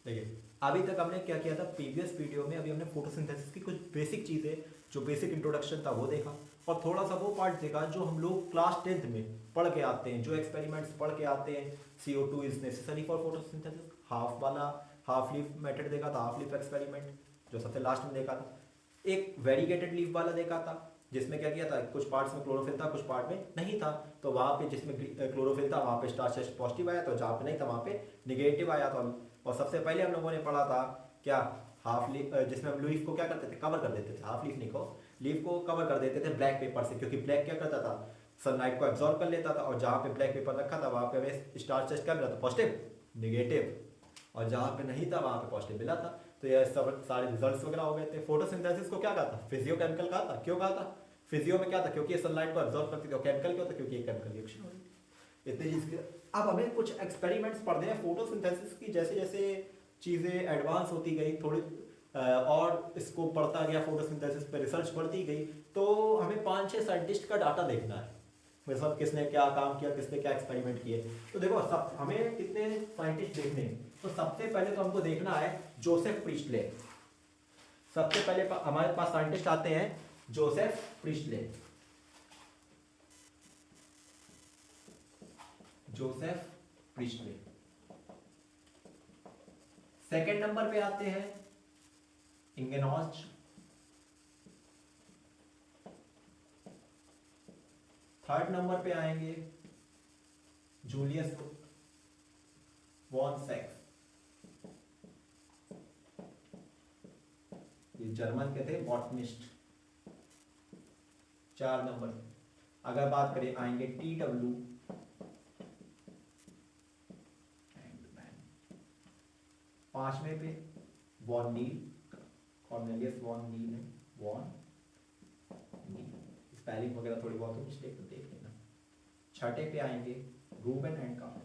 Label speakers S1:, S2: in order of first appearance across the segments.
S1: देखिए अभी तक हमने क्या किया था प्रीवियस वीडियो में, अभी हमने फोटोसिंथेसिस की कुछ बेसिक चीज़ें, जो बेसिक इंट्रोडक्शन था वो देखा, और थोड़ा सा वो पार्ट देखा जो हम लोग क्लास 10th में पढ़ के आते हैं, जो एक्सपेरिमेंट्स पढ़ के आते हैं। CO2 is necessary for photosynthesis, half वाला हाफ लीफ मेथड देखा था, हाफ लीफ एक्सपेरिमेंट जो सबसे लास्ट में देखा था। एक वेरीगेटेड लीफ वाला देखा था, जिसमें क्या किया था, कुछ पार्ट्स में क्लोरोफिल था, कुछ पार्ट में नहीं था। तो वहाँ पे जिसमें क्लोरोफिल था वहाँ पे स्टार्च टेस्ट पॉजिटिव आया, तो जहाँ पे नहीं था वहाँ पे निगेटिव आया था। और सबसे पहले हम लोगों ने पढ़ा था क्या, हाफ लीफ, जिसमें हम लीफ को क्या करते थे, कवर कर देते थे, हाफ लीफ नहीं को, लीफ को कवर कर देते थे ब्लैक पेपर से, क्योंकि ब्लैक क्या करता था, सनलाइट को एब्जॉर्ब कर लेता था। और जहाँ पे ब्लैक पेपर रखा था वहाँ पे हमें स्टार्च टेस्ट क्या मिला था, पॉजिटिव, निगेटिव, और जहाँ पे नहीं था वहाँ पे पॉजिटिव मिला था। तो ये सब सारे रिजल्ट्स वगैरह हो गए थे। फोटोसिंथेसिस को क्या कहा था, फिजियोकेमिकल कहा था। क्यों कहा था, फिजियो में क्या था, क्योंकि ये सनलाइट को एब्जॉर्ब करती थी, और केमिकल क्यों था, क्योंकि ये केमिकल रिएक्शन हो रही थी। इतनी चीज। अब हमें कुछ एक्सपेरिमेंट्स पढ़ने हैं फोटोसिंथेसिस की। जैसे जैसे चीज़ें एडवांस होती गई थोड़ी, और इसको पढ़ता गया, फोटोसिंथेसिस पे रिसर्च बढ़ती गई, तो हमें 5-6 साइंटिस्ट का डाटा देखना है, मतलब किसने क्या काम किया, किसने क्या एक्सपेरिमेंट किए। तो देखो सब हमें कितने साइंटिस्ट देखने हैं। तो सबसे पहले तो हमको देखना है जोसेफ प्रीस्टले। सबसे पहले हमारे पास साइंटिस्ट आते हैं Joseph Priestley. Joseph Priestley. Second number पे आते हैं इंगेनॉज। थर्ड नंबर पे आएंगे जूलियस वॉन सेक्स। ये जर्मन के थे बॉटनिस्ट। 4 नंबर। अगर बात करें आएंगे TW। 5वें पे वॉन नील, कॉर्नेलियस वॉन नील है, वॉन नील। स्पेलिंग वगैरह थोड़ी बहुत मिस्टेक तो देख लेना। 6ठे पे आएंगे रूबेन एंड कार्ल।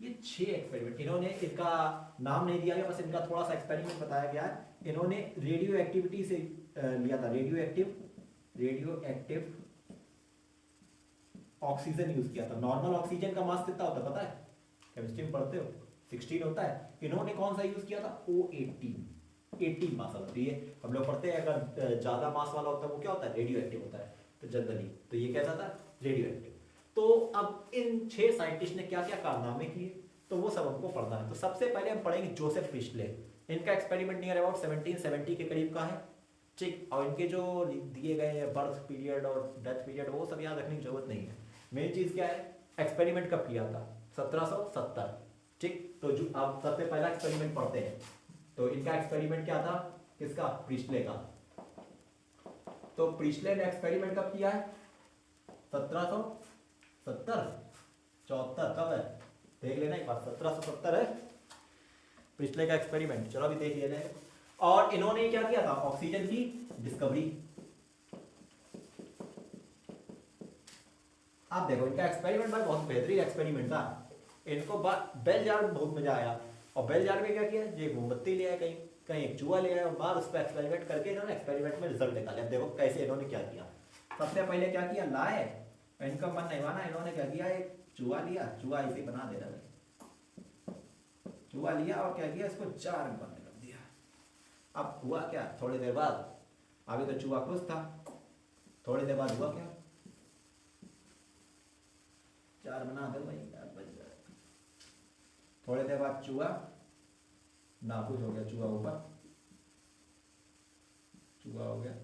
S1: ये 6 एक्सपेरिमेंट, इन्होंने, इनका नाम नहीं दिया गया, बस इनका थोड़ा सा एक्सपेरिमेंट बताया गया है। इन्होंने रेडियो एक्टिविटी से लिया था, रेडियो एक्टिव ऑक्सीजन यूज किया था। नॉर्मल ऑक्सीजन का मास कितना होता है पता है, केमिस्ट्री में पढ़ते हो, 16 होता है। इन्होंने कौन सा यूज किया था, O18 मास होती है। हम लोग पढ़ते हैं अगर ज्यादा मास वाला होता है वो क्या होता है, रेडियो एक्टिव होता है। तो जनरली तो ये कैसा था, रेडियो एक्टिव। तो अब इन 6 साइंटिस्ट ने क्या क्या कारनामे किए, तो वो सब हमको पढ़ना है। तो सबसे पहले हम पढ़ेंगे जोसेफ प्रीस्टले। इनका एक्सपेरिमेंट नियर अबाउट 1770 के करीब का है, ठीक। और इनके जो दिए गए बर्थ पीरियड और डेथ पीरियड वो सब याद रखने की जरूरत नहीं है। मेन चीज क्या है, एक्सपेरिमेंट कब किया था, 1770, ठीक। तो जो आप सबसे पहला एक्सपेरिमेंट पढ़ते हैं, तो इनका एक्सपेरिमेंट क्या था, किसका, प्रीस्टले का। तो प्रीस्टले ने एक्सपेरिमेंट कब किया है, 1770, 74 कब है, देख लेना एक बार, 1770 है प्रीस्टले का एक्सपेरिमेंट। चलो अभी देख लिया जाए। और इन्होंने क्या किया था, ऑक्सीजन की डिस्कवरी। आप देखो इनका एक्सपेरिमेंट भाई बहुत बेहतरीन एक्सपेरिमेंट था। इनको बेल जार में बहुत मजा आया। और बेल जार में क्या किया, ये मोमबत्ती ले आया, कहीं कहीं एक चूहा ले आया, और बाद उस पर एक्सपेरिमेंट करके इन्होंने एक्सपेरिमेंट में रिजल्ट निकाले। अब देखो कैसे इन्होंने क्या किया। सबसे पहले क्या किया, लाए, इनका मन नहीं माना, इन्होंने क्या किया, एक चूहा लिया, चूहा इसे बना दे रहा, चूहा लिया और क्या किया, इसको जार में बंद कर दिया। अब हुआ क्या, थोड़ी देर बाद, अभी तो चूहा खुश था, थोड़ी देर बाद हुआ क्या, जार बना दे भाई, बच गया। थोड़ी देर बाद चूहा नाखुश हो गया, चूहा ऊपर, चूहा हो गया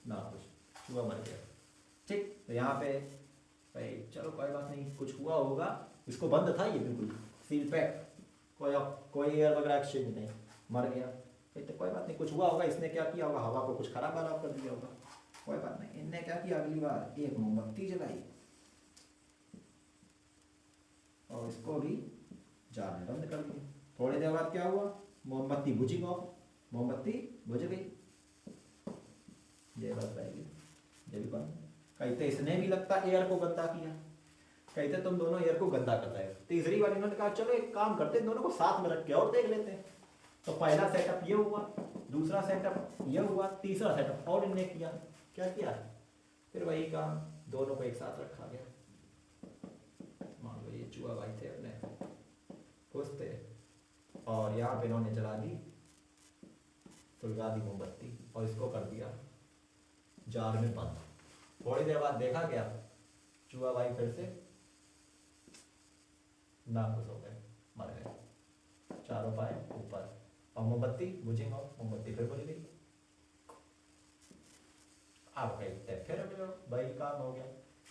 S1: नाखुश, चूहा मर गया, ठीक। तो यहाँ पे भाई चलो कोई बात नहीं, कुछ हुआ होगा, इसको बंद था ये बिल्कुल सील पैक, कोई एयर वगैरह एक्सचेंज नहीं, मर गया, तो कोई बात नहीं, कुछ हुआ होगा, इसने क्या किया होगा, हवा को कुछ खराब कर दिया होगा, कोई बात नहीं। इनने क्या किया, अगली बार एक मोमबत्ती जलाई और इसको भी जार में बंद कर दिया। थोड़ी देर बाद क्या हुआ, मोमबत्ती बुझी, मोमबत्ती बुझ गई, ये बात रहेगी, ये भी बंद। कहते इसने भी लगता एयर को गंदा किया, कहते तुम दोनों एयर को गंदा कर रहे हो। तीसरी बार इन्होंने कहा चलो एक काम करते हैं, दोनों को साथ में रख के और देख लेते हैं। तो पहला सेटअप ये हुआ, दूसरा सेटअप ये हुआ, तीसरा सेटअप और इन्होंने किया, क्या किया, फिर वही काम, दोनों को एक साथ रखा गया। मान लो ये चूहा भाई थे अपने, और यहाँ पे इन्होंने जला दी, सुलगा दी मोमबत्ती और इसको कर दिया जार में बंद। थोड़ी देर बाद देखा क्या, चूहा भाई फिर से नाखुश हो गए, मर गए। चारों पाए ऊपर और मोमबत्ती बुझी, और मोमबत्ती फिर बुझ गई। आप कहते हैं फिर भाई काम हो गया।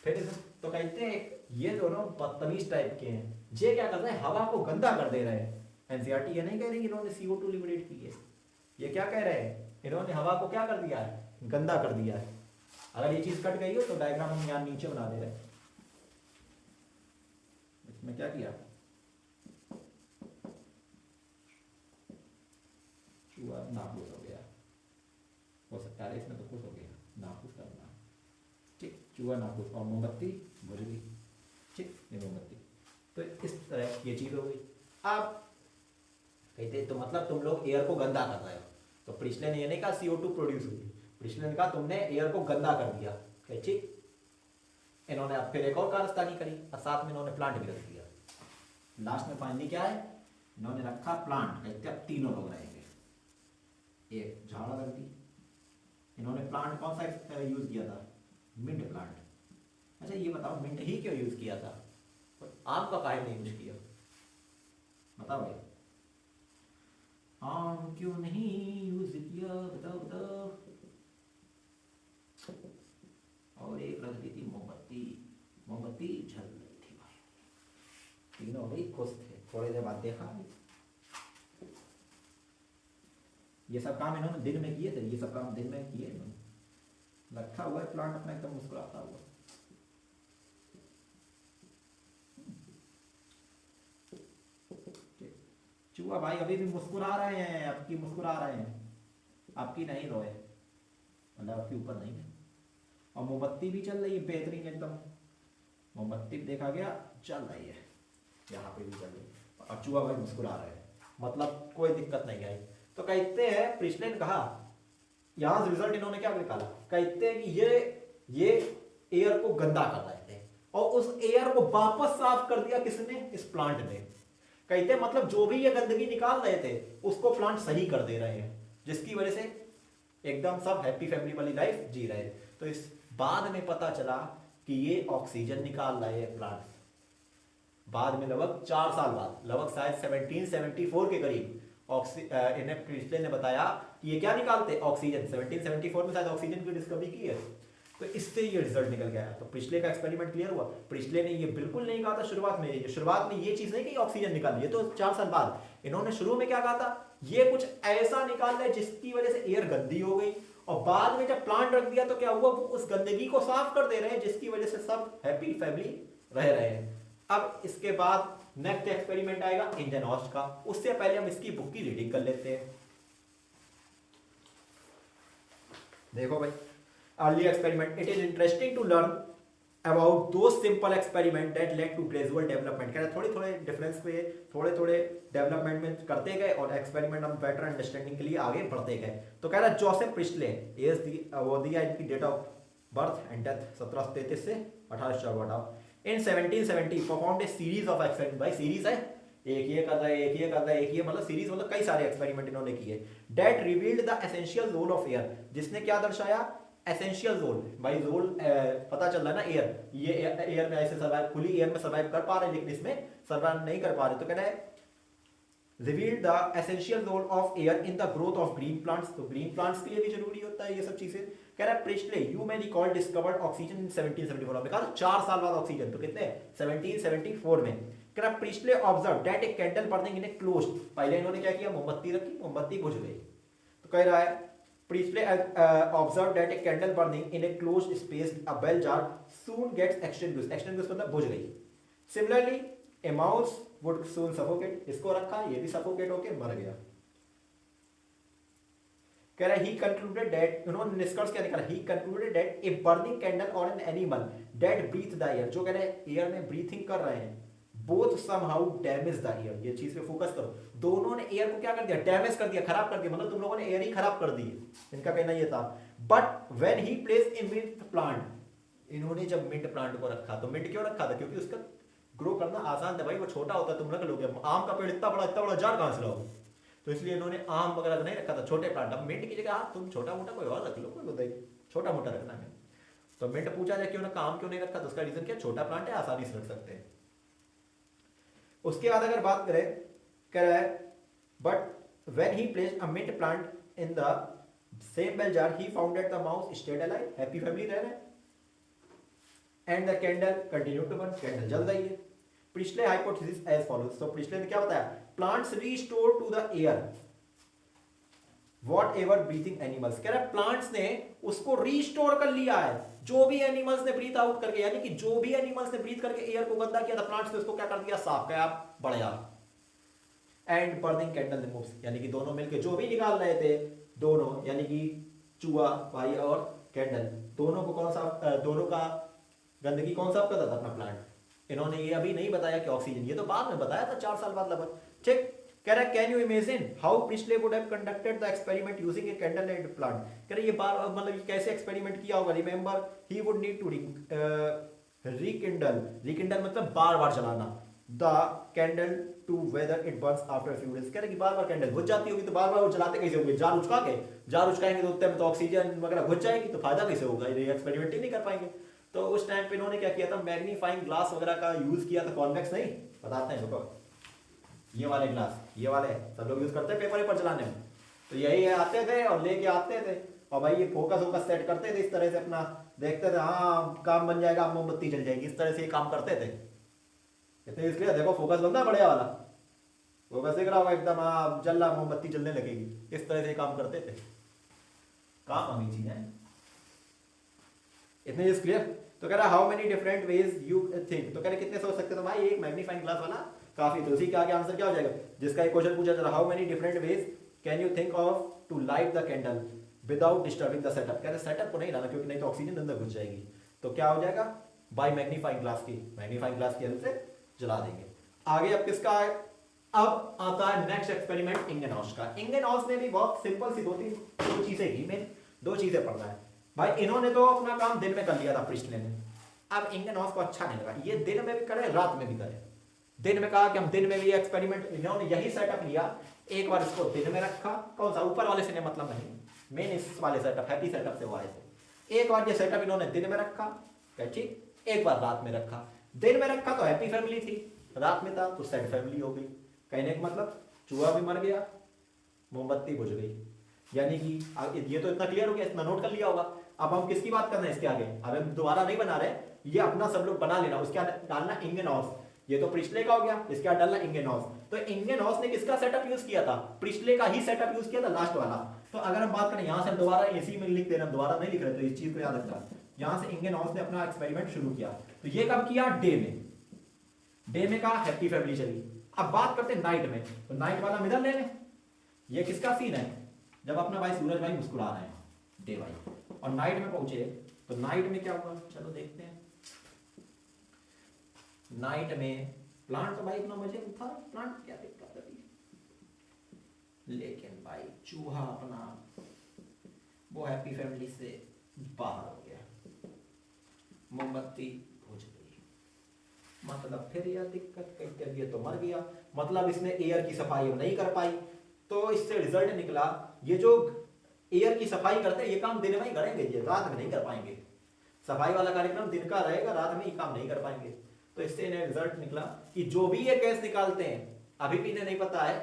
S1: फिर तो कहते हैं ये दोनों बदतमीज टाइप के हैं, ये क्या कर रहे हैं, हवा को गंदा कर दे रहे हैं। एनसीईआरटी ये नहीं कह रही इन्होंने CO2 लिमिटेड की है, ये क्या कह रहे हैं, इन्होंने हवा को क्या कर दिया है, गंदा कर दिया है। अगर ये चीज कट गई हो तो डायग्राम हम यहाँ नीचे बना दे रहे हैं। इसमें क्या किया, चूहा नाखुश हो गया, हो सकता है इसमें तो खुश हो गया, नाखुश करना, ठीक, चूहा नाखुश और मोमबत्ती बुझ गई, ठीक, ये मोमबत्ती। तो इस तरह ये चीज हो गई। अब कहते तो मतलब तुम लोग एयर को गंदा कर रहे हो, तो प्रिस्ले ने ये नहीं कहा CO2 प्रोड्यूस हुई, प्रिस्ले ने कहा तुमने एयर को गंदा कर दिया, ठीक। इन्होंने अब फिर एक और कारस्तानी करी और साथ में इन्होंने प्लांट भी रख दिया। लास्ट में फाइनली क्या है, इन्होंने रखा प्लांट, कहते अब तीनों लोग रहेंगे, एक झाड़ा रख दी। इन्होंने प्लांट कौन सा यूज किया था, मिंट प्लांट। अच्छा ये बताओ मिंट ही क्यों यूज किया था, आम का काहे नहीं यूज किया, बताओ भाई, आम क्यों नहीं यूज किया, बताओ बताओ। और एक रख दी थी मोमबत्ती, मोमबत्ती जल रही थी भाई, तीनों भाई खुश थे। थोड़ी देर बाद देखा ये सब काम इन्होंने दिन में किए थे, ये सब काम दिन में किए इन्होंने, रखा हुआ है प्लांट अपना एकदम मुस्कुराता हुआ। चूहा भाई अभी भी मुस्कुरा रहे हैं, आपकी मुस्कुरा रहे हैं, आपकी नहीं रोए, मतलब आपके ऊपर नहीं है। और मोमबत्ती भी चल रही है बेहतरीन एकदम, मोमबत्ती देखा गया चल रही है, यहाँ पे भी चल रही है और चूहा भाई मुस्कुरा रहे हैं, मतलब कोई दिक्कत नहीं आई। तो कहते हैं प्रिस्ले ने कहा, यहाँ से रिजल्ट इन्होंने क्या निकाला, कहते हैं कि ये एयर को गंदा कर रहे थे और उस एयर को वापस साफ कर दिया किसने, इस प्लांट ने। कहते मतलब जो भी ये गंदगी निकाल रहे थे उसको प्लांट सही कर दे रहे हैं, जिसकी वजह से एकदम सब हैप्पी फैमिली वाली लाइफ जी रहे। तो इस बाद में पता चला कि ये ऑक्सीजन निकाल रहे हैं प्लांट, बाद में लगभग 4 साल बाद, लगभग शायद 1774 के करीब इन्हें प्रिस्ले ने बताया कि ये क्या निकालते, ऑक्सीजन। 1774 में शायद ऑक्सीजन की डिस्कवरी की है, तो इससे ये रिजल्ट निकल गया। तो प्रिस्ले का एक्सपेरिमेंट क्लियर हुआ। प्रिस्ले ने ये बिल्कुल नहीं कहा था शुरुआत में ये चीज नहीं कि ऑक्सीजन निकाल, ये तो 4 साल बाद। इन्होंने शुरू में क्या कहा था, ये कुछ ऐसा निकाल रहे जिसकी वजह से एयर गंदी हो गई, और बाद में जब प्लांट रख दिया तो क्या हुआ, वो उस गंदगी को साफ कर दे रहे हैं, जिसकी वजह से सब हैप्पी फैमिली रह रहे हैं। अब इसके बाद नेक्स्ट एक्सपेरिमेंट आएगा इंजन हॉस्ट का, उससे पहले हम इसकी बुक की रीडिंग कर लेते हैं। देखो भाई, early experiment, it is interesting to learn about those simple experiment that led to gradual development। कह रहे थोड़े डिफरेंस पे थोड़े डेवलपमेंट में करते गए और एक्सपेरिमेंट हम बेटर अंडरस्टैंडिंग के लिए आगे बढ़ते गए। तो कह रहा जोसेफ प्रिस्ले वो दिया इनकी date of birth and death 1733 से 1854। In 1770 performed a series of experiment, भाई सीरीज है, एक ये कर रहा है, एक ये कर रहा है, एक ये, मतलब सीरीज, मतलब कई सारे एक्सपेरिमेंट इन्होंने किए। That revealed the essential role of air, जिसने क्या दर्शाया, एसेंशियल रोल। भाई रोल पता चल रहा है ना, एयर, ये एयर में ऐसे सर्वाइव, खुली एयर में सर्वाइव कर पा रहे हैं, लेकिन इसमें सर्वाइव नहीं कर पा रहे। तो कह रहा है revealed the essential role of air in the growth of green plants. तो ग्रीन प्लांट्स के लिए भी जरूरी होता है ये सब चीजें। कह रहा है Presley you may recall discovered oxygen in 1774। हमने कहा 4 साल बाद ऑक्सीजन, तो कितने 1774 में। कह रहा Presley observe that a candle burning in a closed, पहले इन्होंने क्या किया, मोमबत्ती रखी, मोमबत्ती बुझ गई। तो कह रहा है Priestley observed that a candle burning in a closed space, a bell jar, soon gets extinguished. Extinguished मतलब बुझ गई। Similarly, a mouse would soon suffocate. इसको रखा, ये भी suffocate होके मर गया। कह रहा है he concluded that, उन्होंने निष्कर्ष क्या निकाला, he concluded that a burning candle or an animal that breathe the air, जो कह रहे हैं एयर में ब्रीथिंग कर रहे हैं, both somehow damage the air। ये चीज पे फोकस करो, दोनों ने एयर को क्या कर दिया, डैमेज कर दिया, खराब कर दिया, मतलब तुम लोगों ने एयर ही खराब कर दी है, इनका कहना ये था। But when he place in mint plant, इन्होंने जब मिंट प्लांट को रखा, तो मिंट क्यों रखा था, क्योंकि उसका ग्रो करना आसान था भाई, वो छोटा होता है, तुम रख लोगे, आम का पेड़ इतना बड़ा जार कहां से लाओगे, तो इसलिए इन्होंने आम वगैरह नहीं रखा था, छोटे प्लांट। अब मिंट की जगह हाँ तुम छोटा मोटा कोई और रख लो, कोई बताइए छोटा मोटा रखना है। तो मिंट पूछा जाए क्यों ना काम क्यों नहीं रखा, तो उसका रीजन क्या, छोटा प्लांट है, आसानी से रख सकते हैं। उसके बाद अगर बात करें, कह रहा है but when he placed a mint plant in the same bell jar he found that the mouse stayed alive, happy family रह रहे हैं, and the candle continue to burn, candle जल रही है। प्रिस्ले हाइपोथेसिस एज फॉलोज, तो Priestley ने क्या बताया, plants restore to the air whatever breathing animals, कह रहा है प्लांट्स ने उसको रीस्टोर कर लिया है, जो भी एनिमल्स ने ब्रीथ आउट करके, यानी कि जो भी एनिमल्स ने ब्रीथ करके एयर को गंदा किया था, प्लांट्स ने उसको क्या कर दिया, साफ किया, बढ़िया। एंड बर्निंग कैंडल रिमूव्स, यानी कि दोनों मिलके जो भी निकाल रहे थे, दोनों यानी कि चूहा भाई और कैंडल, दोनों को कौन सा, दोनों का गंदगी कौन साफ करता था, अपना प्लांट। इन्होंने ये अभी नहीं बताया कि ऑक्सीजन, ये तो बाद में बताया था 4 साल बाद लगभग, ठीक। कह रहा है can you imagine how Priestley would have conducted the experiment using a candle light plant, कह रहा ये बार मतलब कैसे एक्सपेरिमेंट किया होगा। Remember he would need to rekindle मतलब बार बार जलाना, the candle to whether it burns after few days, कह रहे कि बार बार कैंडल बुझ जाती होगी, तो बार बार वो जलाते कैसे होंगे, जार उचका के, जार उचकाएंगे तो उतने में तो ऑक्सीजन वगैरह घुस जाएगी, तो फायदा कैसे होगा, ये एक्सपेरिमेंट ही नहीं कर पाएंगे। तो उस टाइम पे इन्होंने क्या किया था, मैग्नीफाइंग ग्लास वगैरह का यूज किया था, कॉन्वेक्स नहीं, बताते हैं रुको, ये वाले ग्लास, ये वाले सब लोग यूज करते हैं पेपर पर चलाने में, तो यही आते थे और लेके आते थे, और भाई ये फोकस वोकस सेट करते थे इस तरह से, अपना देखते थे हाँ काम बन जाएगा, मोमबत्ती जल जाएगी, इस तरह से ये काम करते थे। इतने इसलिए देखो फोकस बनता है बढ़िया वाला, फोकस दिख रहा होगा एकदम, हाँ जल रहा, मोमबत्ती जलने लगेगी, इस तरह से काम करते थे, काम अमीजी है। इतने इज क्लियर। तो कह रहा how many different ways you think, तो कह रहे कितने सोच सकते, तो भाई एक मैग्नीफाइंग ग्लास वाला काफी, तो उसी के आगे आंसर क्या हो जाएगा, जिसका एक क्वेश्चन पूछा था, how many different ways can you think of to light the candle without disturbing the setup, कह रहे सेटअप को नहीं लाना, क्योंकि नहीं तो ऑक्सीजन अंदर घुस जाएगी, तो क्या हो जाएगा, बाय मैग्नीफाइंग ग्लास की, मैग्नीफाइंग ग्लास की हेल्प से जला देंगे। आगे अब किसका है, अब आता है नेक्स्ट एक्सपेरिमेंट इंगेनॉस का। इंगेनॉस ने भी बहुत सिंपल सी दो चीजें की, मेन 2 चीजें पढ़ना है भाई। इन्होंने तो अपना काम दिन में कर लिया था प्रिस्ले ने, अब इंगेनॉस को अच्छा नहीं लगा, ये दिन में भी करे रात में भी करे। दिन में कहा कि हम दिन में भी एक्सपेरिमेंट, इन्होंने यही सेटअप लिया, एक बार इसको दिन में रखा, कौन सा ऊपर वाले से ने मतलब नहीं, मेन इस वाले सेटअप हैप्पी सेटअप से हुआ है, एक बार ये सेटअप इन्होंने दिन में रखा, ठीक, एक बार रात में रखा। दिन में रखा तो हैप्पी फैमिली थी, रात में था तो सैड फैमिली हो गई। कहने का मतलब चूहा भी मर गया, मोमबत्ती बुझ गई, यानी कि ये तो इतना क्लियर हो गया, इतना नोट कर लिया होगा। अब हम किसकी बात कर रहे हैं इसके आगे, अब हम दोबारा नहीं बना रहे, ये अपना सब लोग बना लेना, उसके डालना इंगेनॉस, ये तो प्रिस्ले का हो गया, इसके बाद डालना इंगेनॉस। तो इंगेनॉस ने किसका सेटअप यूज किया था, प्रिस्ले का ही सेटअप यूज किया था, लास्ट वाला। तो अगर हम बात करें यहां से दोबारा इसी में लिख देना, दोबारा नहीं लिख रहे, तो इस चीज को याद रखना, यहां से इंगेनॉस ने अपना एक्सपेरिमेंट शुरू किया, तो ये कब किया, डे में कहा हैप्पी फैमिली चली। अब बात करते हैं नाइट में, तो नाइट वाला मिडल ले लें, ये किसका सीन है, जब अपना भाई सूरज भाई मुस्कुरा रहे हैं, डे भाई, और नाइट में पहुंचे, तो नाइट में क्या हुआ, चलो देखते हैं। नाइट में प्लांट तो भाई इतना मजे में था, प्लांट क्या दिक्कत अभी, लेकिन भाई चूहा अपना वो हैप्पी फैमिली से बाहर हो गया, मोमबत्ती बुझ गई, मतलब फिर यह दिक्कत कही, ये तो मर गया, मतलब इसने एयर की सफाई नहीं कर पाई। तो इससे रिजल्ट निकला, ये जो एयर की सफाई करते हैं ये काम दिन में ही करेंगे, ये रात में नहीं कर पाएंगे, सफाई वाला कार्यक्रम दिन का रहेगा, रात में ही काम नहीं कर पाएंगे। तो इससे इन्हें रिजल्ट निकला कि जो भी ये गैस निकालते हैं, अभी भी इन्हें नहीं पता है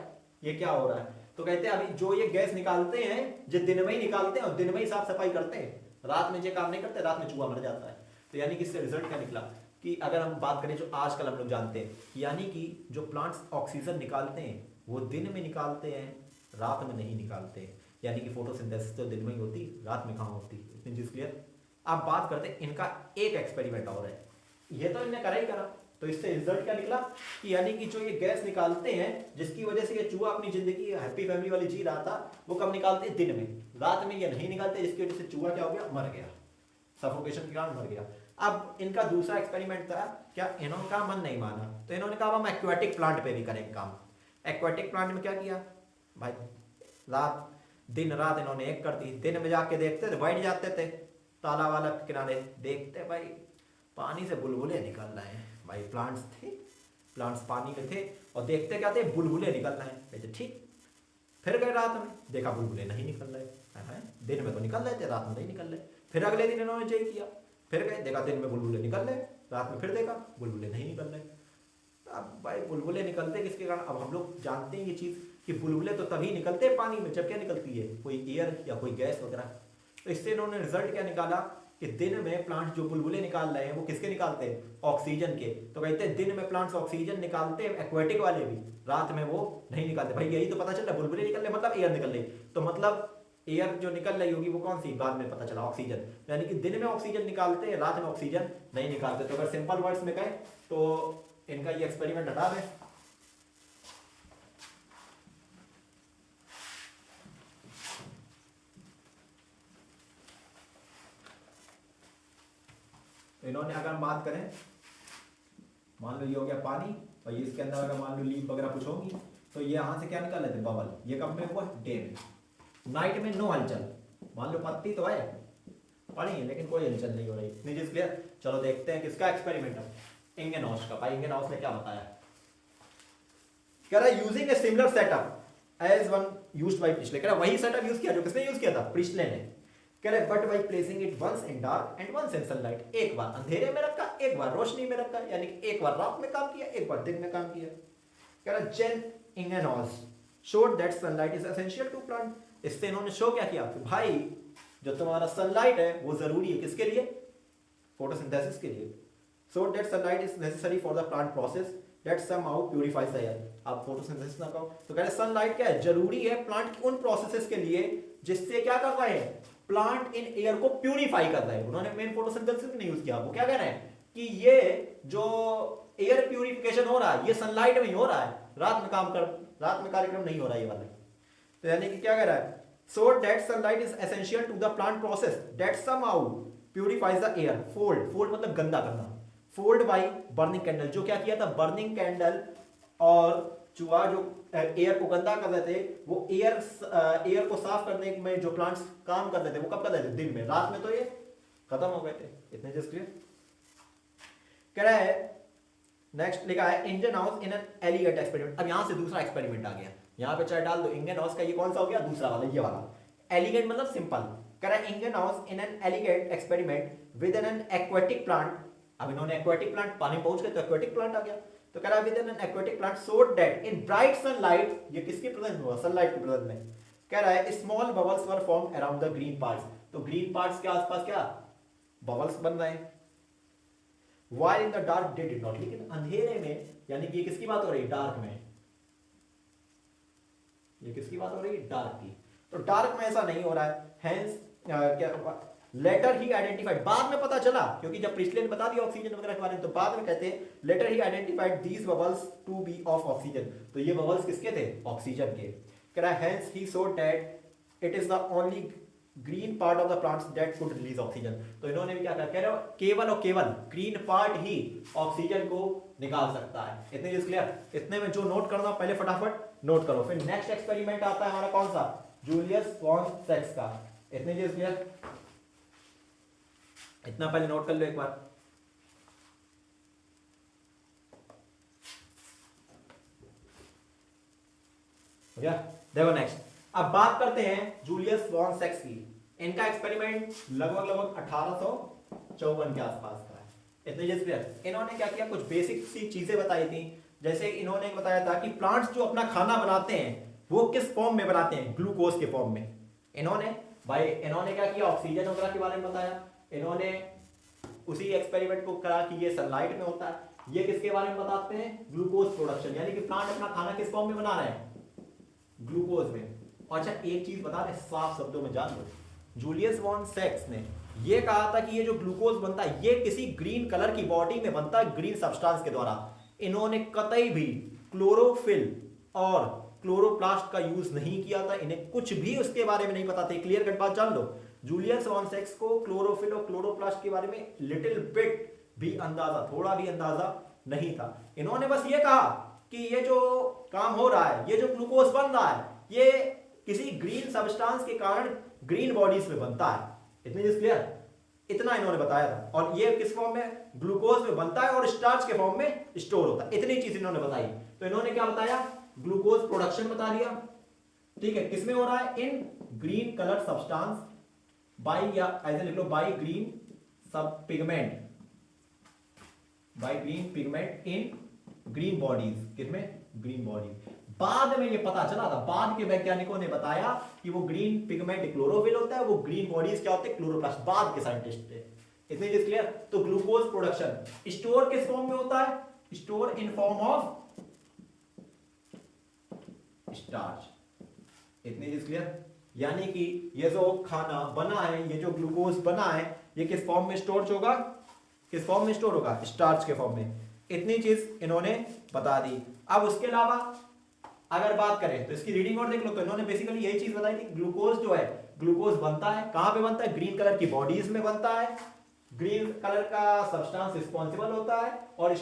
S1: ये क्या हो रहा है, तो कहते हैं अभी जो ये गैस निकालते हैं जो दिन में ही निकालते हैं और दिन में ही साफ सफाई करते हैं, रात में ये काम नहीं करते, रात में चूहा मर जाता है। तो यानी कि इससे रिजल्ट क्या निकला कि अगर हम बात करें जो आजकल हम लोग जानते हैं, यानी कि जो प्लांट्स ऑक्सीजन निकालते हैं वो दिन में निकालते हैं, रात में नहीं निकालते, यानी कि फोटोसिंथेसिस तो दिन में ही होती, रात में कहाँ होती, इतनी चीज क्लियर। अब बात करते हैं इनका एक एक्सपेरिमेंट और है, ये तो इन्हें करा ही करा, तो इससे रिजल्ट क्या निकला कि यानी कि जो ये गैस निकालते हैं जिसकी वजह से ये चूहा अपनी जिंदगी हैप्पी फैमिली वाली जी रहा था, वो कब निकालते हैं, दिन में, रात में ये नहीं निकालते, जिसकी वजह से चूहा क्या हो गया, मर गया, सफोकेशन के कारण मर गया। अब इनका दूसरा एक्सपेरिमेंट था, क्या इनका मन नहीं माना, तो इन्होंने कहा हम एक्वाटिक प्लांट पे भी करेंगे काम। एक्वाटिक प्लांट में क्या किया भाई, दिन रात इन्होंने एक कर दी, दिन में जाके देखते थे, बैठ जाते थे तालाब वाला के किनारे, देखते भाई पानी से बुलबुले निकल रहे हैं, भाई प्लांट्स पानी में थे और देखते क्या थे, बुलबुले निकल रहे हैं, ठीक फिर गए रात में, देखा बुलबुले नहीं निकल रहे हैं, दिन में तो निकल रहे थे, रात में नहीं निकल रहे। फिर अगले दिन इन्होंने चेक किया, फिर गए, देखा दिन में बुलबुले निकल रहे, रात में फिर देखा बुलबुले नहीं निकल रहे। अब भाई बुलबुले निकलते किसके कारण? अब हम लोग जानते हैं ये चीज़ कि बुलबुले तो तभी निकलते हैं पानी में जब क्या निकलती है, कोई एयर या कोई गैस वगैरह। तो इससे इन्होंने रिजल्ट क्या निकाला कि दिन में प्लांट जो बुलबुले निकाल रहे हैं वो किसके निकालते हैं? ऑक्सीजन के। तो कहते हैं दिन में प्लांट्स ऑक्सीजन निकालते हैं, एक्वेटिक वाले भी, रात में वो नहीं निकालते। भाई यही तो पता चल रहा है, बुलबुले निकल रहे मतलब एयर निकल रही, तो मतलब एयर जो निकल रही होगी वो कौन सी? बाद में पता चला ऑक्सीजन। यानी कि दिन में ऑक्सीजन निकालते हैं, रात में ऑक्सीजन नहीं निकालते। तो अगर सिंपल वर्ड्स में कहें तो इनका ये एक्सपेरिमेंट हटा दें। तो इन्होंने अगर हम बात करें, मान लो ये हो गया पानी और ये इसके अंदर अगर मान लो लीफ वगैरह कुछ होगी, तो ये यहां से क्या निकाल लेते? बबल। ये कब में हुआ? डे में। नाइट में नो हलचल, मान लो पत्ती तो है पड़ी है लेकिन कोई हलचल नहीं हो रही। इतनी चीज क्लियर? चलो देखते हैं किसका एक्सपेरिमेंट है, इंगेनॉस का। भाई इंगेनॉस ने क्या बताया? कह रहा है using a similar setup as one used by Priestley. कह रहा वही सेटअप यूज किया जो किसने यूज किया था? प्रिस्टले ने। कह रहे but by placing it once in dark and once in sunlight. एक बार अंधेरे में रखा, एक बार रोशनी में रखा, यानी कि एक बार रात में काम किया, एक बार दिन में काम किया। कह रहा Jan Ingenhousz showed that sunlight is essential to plant. इससे इन्होंने शो क्या किया कि भाई जो तुम्हारा सनलाइट है वो जरूरी है किसके लिए? फोटोसिंथेसिस के लिए। So that sunlight is necessary for the plant process that somehow purifies the air. आप फोटोसिंथेसिस ना कहो तो कह रहे सनलाइट क्या है? जरूरी है प्लांट की उन प्रोसेसेस के लिए जिससे क्या कर रहे हैं? प्लांट इन एयर को प्यूरिफाई कर रहे हैं। उन्होंने मेन फोटोसिंथेसिस नहीं यूज किया। वो क्या कह रहे हैं कि ये जो एयर प्यूरिफिकेशन हो रहा है ये सनलाइट में ही हो रहा है, रात में कार्यक्रम नहीं हो रहा है ये वाला। तो यानी कि क्या कह रहा है? so that sunlight is essential to the plant process that somehow purifies the air। fold मतलब गंदा करना। fold by burning candle, जो क्या किया था? burning candle और चूहा जो एयर को गंदा कर रहे थे वो एयर को साफ करने में जो प्लांट्स काम कर रहे थे वो कब कर रहे थे? दिन में। रात में तो ये खत्म हो गए थे। इतने जस्ट क्लियर? कह रहा है नेक्स्ट लिखा है Ingenhousz in an elegant experiment. अब यहां से दूसरा एक्सपेरिमेंट आ गया, यहां पे चाहे डाल दो इंगेनॉस का। ये कौन सा हो गया? दूसरा वाला, ये वाला। एलिगेट मतलब सिंपल। कह रहा है Ingenhousz in an elegant experiment with an aquatic plant. अब इन्होंने एक्वेटिक प्लांट, पानी में पहुंच गए तो एक्वेटिक प्लांट आ गया। तो कह रहा है with an aquatic plant so that in bright sunlight, ये किसके प्रेजेंस में हुआ? सनलाइट के प्रेजेंस में। कह रहा है small bubbles were formed around the green parts. तो ग्रीन पार्ट्स के आसपास क्या बबल्स बन रहे हैं। While in the dark they did not, लेकिन अंधेरे में, यानी कि ये किसकी बात हो रही है? डार्क में। ये किसकी बात हो रही है? डार्क की। तो डार्क में ऐसा नहीं हो रहा है। Hence क्या लेटर ही आइडेंटिफाइड, बाद में पता चला क्योंकि जब प्रिस्टले ने बता दिया ऑक्सीजन वगैरह के बारे में तो बाद में कहते हैं later he identified these bubbles to be of oxygen. तो ये बबल्स किसके थे? ऑक्सीजन के। कह रहा है hence he so that it is the only green part of the plants that could release oxygen. तो इन्होंने भी क्या कहा? कह रहे हो केवल और केवल ग्रीन पार्ट ही ऑक्सीजन को निकाल सकता है। इतने चीज क्लियर? इतने में जो नोट करना पहले फटाफट नोट करो। फिर नेक्स्ट एक्सपेरिमेंट आता है हमारा कौन सा? जूलियस वॉन सेक्स का। इतने चीज क्लियर? इतना पहले नोट कर लो एक बार। हो गया? देखो नेक्स्ट अब बात करते हैं जूलियस वॉन सेक्स की। इनका एक्सपेरिमेंट लगभग 1854 के आसपास का है। इतने चीज क्लियर? इन्होंने क्या किया? कुछ बेसिक सी चीजें बताई थी। जैसे इन्होंने बताया था कि प्लांट्स जो अपना खाना बनाते हैं वो किस फॉर्म में बनाते हैं? ग्लूकोज के फॉर्म में। इन्होंने क्या किया? ऑक्सीजन वगैरह के बारे में बताया। इन्होंने उसी एक्सपेरिमेंट को करा कि ये सनलाइट में होता है। ये किसके बारे में बताते हैं? ग्लूकोज प्रोडक्शन, यानी कि प्लांट अपना खाना किस फॉर्म में बना रहे हैं? ग्लूकोज में। अच्छा एक चीज बता रहे साफ शब्दों में जान लो, जूलियस वॉन सेक्स ने ये कहा था कि ये जो ग्लूकोज बनता है ये किसी ग्रीन कलर की बॉडी में बनता है, ग्रीन सब्सटेंस के द्वारा। इन्होंने कतई भी क्लोरोफिल और क्लोरोप्लास्ट का यूज नहीं किया था। इन्हें कुछ भी उसके बारे में नहीं पता था। क्लियर कट बात जान लो। जूलियस वॉन सेक्स को क्लोरोफिल और क्लोरोप्लास्ट के बारे में लिटिल बिट भी अंदाजा, थोड़ा भी अंदाजा नहीं था। इन्होंने बस ये कहा कि ये जो काम हो रहा है, ये जो ग्लूकोज बन रहा है, ये किसी ग्रीन सब्सटेंस के कारण ग्रीन बॉडीज में बनता है। इतनी चीज क्लियर? इतना इन्होंने बताया था। और ये किस फॉर्म में? ग्लूकोज में बनता है और स्टार्च के फॉर्म में स्टोर होता है। इतनी चीज इन्होंने बताई। तो इन्होंने क्या बताया? ग्लूकोज प्रोडक्शन बता दिया, ठीक है, किसमें हो रहा है? In green colour substance by, या ऐसे लिख लो, by green sub pigment, by green pigment in green bodies. किसमें? Green bodies. बाद में ये पता चला था, बाद के वैज्ञानिकों ने बताया कि वो ग्रीन पिगमेंट क्लोरोफिल होता है, वो ग्रीन बॉडीज क्या होते हैं? क्लोरोप्लास्ट। बाद के साइंटिस्ट थे। इतनी चीज क्लियर? तो ग्लूकोज प्रोडक्शन स्टोर किस फॉर्म में होता है? Store in form of starch. इतनी चीज क्लियर? यानी कि ये जो खाना बना है, ये जो ग्लूकोज बना है, ये किस फॉर्म में स्टोर होगा? किस फॉर्म में स्टोर होगा? स्टार्च के फॉर्म में। इतनी चीज इन्होंने बता दी। अब उसके अलावा अगर बात करें तो इसकी रीडिंग और देख लो, तो इन्होंने बेसिकली यही चीज बताई थी, ग्लूकोज जो है, ग्लूकोज बनता है कहां पे बनता है? ग्रीन कलर की बॉडीज में बनता है। ग्रीन कलर का सब्सटेंस रिस्पॉन्सिबल होता है, और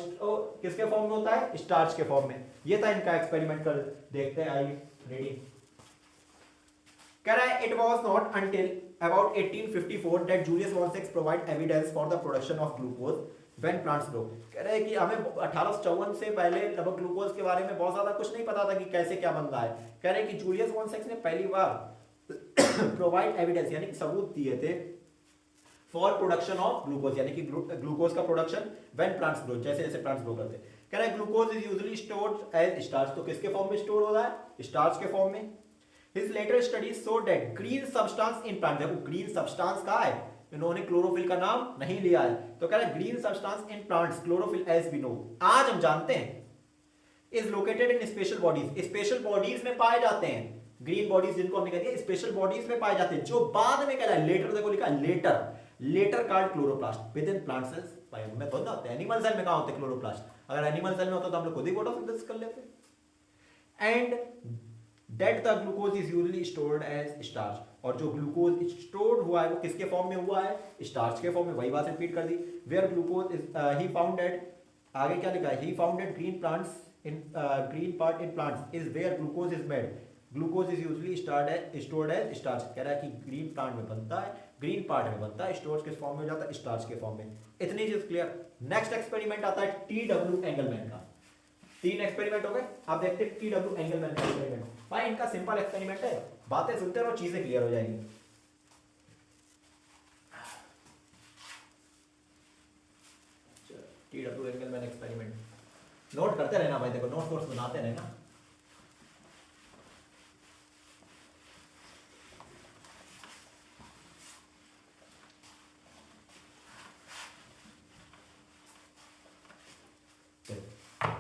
S1: किसके फॉर्म में होता है? स्टार्च के फॉर्म में। ये था इनका एक्सपेरिमेंट, कर देखते हैं। आइए रीडिंग कह रहा है, it was not until about 1854 that Julius von Sachs provide evidence for the production of glucose when plants grow. कह रहे हैं कि हमें 1854 से पहले लगभग ग्लूकोज के बारे में बहुत ज्यादा कुछ नहीं पता था कि कैसे क्या बन रहा है। कह रहे हैं कि जूलियस वॉन्सेक्स ने पहली बार प्रोवाइड एविडेंस यानी कि सबूत दिए थे फॉर प्रोडक्शन ऑफ ग्लूकोज, यानी कि ग्लूकोज का प्रोडक्शन व्हेन प्लांट्स ग्रो, जैसे जैसे प्लांट्स ग्रो करते हैं। कह रहा है glucose is usually stored as starch, तो किसके फॉर्म में स्टोर हो रहा है? स्टार्च के फॉर्म में। His later studies showed that green substance in plant, देखो ग्रीन सब्सटेंस का है, इन्होंने क्लोरोफिल का नाम नहीं लिया है, तो कह रहा है green substance in plants chlorophyll as we know, आज हम जानते हैं, is located in special bodies, special bodies में पाए जाते हैं। ग्रीन बॉडीज जिनको हमने कह दिया स्पेशल बॉडीज में पाए जाते हैं, जो बाद में कह रहा है लेटर, देखो लिखा later, later called chloroplast within plant cells. में थोड़ा होते हैं, एनिमल सेल में कहां होते हैं क्लोरोप्लास्ट? अगर एनिमल सेल में होता तो हम लोग खुद ही फोटोसिंथेसिस कर लेते। And that the glucose is usually stored as starch, और जो ग्लूकोज स्टोर्ड हुआ है वो किसके फॉर्म में हुआ है? स्टार्च के फॉर्म में। वही बात रिपीट कर दी। Where glucose is he found that, आगे क्या लिखा है? He found that green plants in green part in plants is where glucose is made, glucose is usually stored as starch. कह रहा है कि ग्रीन प्लांट में बनता है, ग्रीन पार्ट में बनता है, स्टोर्ज किस फॉर्म में हो जाता है? स्टार्च के फॉर्म में। इतनी चीज क्लियर? नेक्स्ट एक्सपेरिमेंट आता है TW एंगलमैन का। 3 एक्सपेरिमेंट हो गए, आप देखते हैं TW एंगलमैन का एक्सपेरिमेंट। भाई इनका सिंपल एक्सपेरिमेंट है, बातें सुनते रहो, चीजें क्लियर हो जाएंगी। TW एंगलमैन एक्सपेरिमेंट नोट करते रहना भाई, देखो नोट्स बनाते रहना।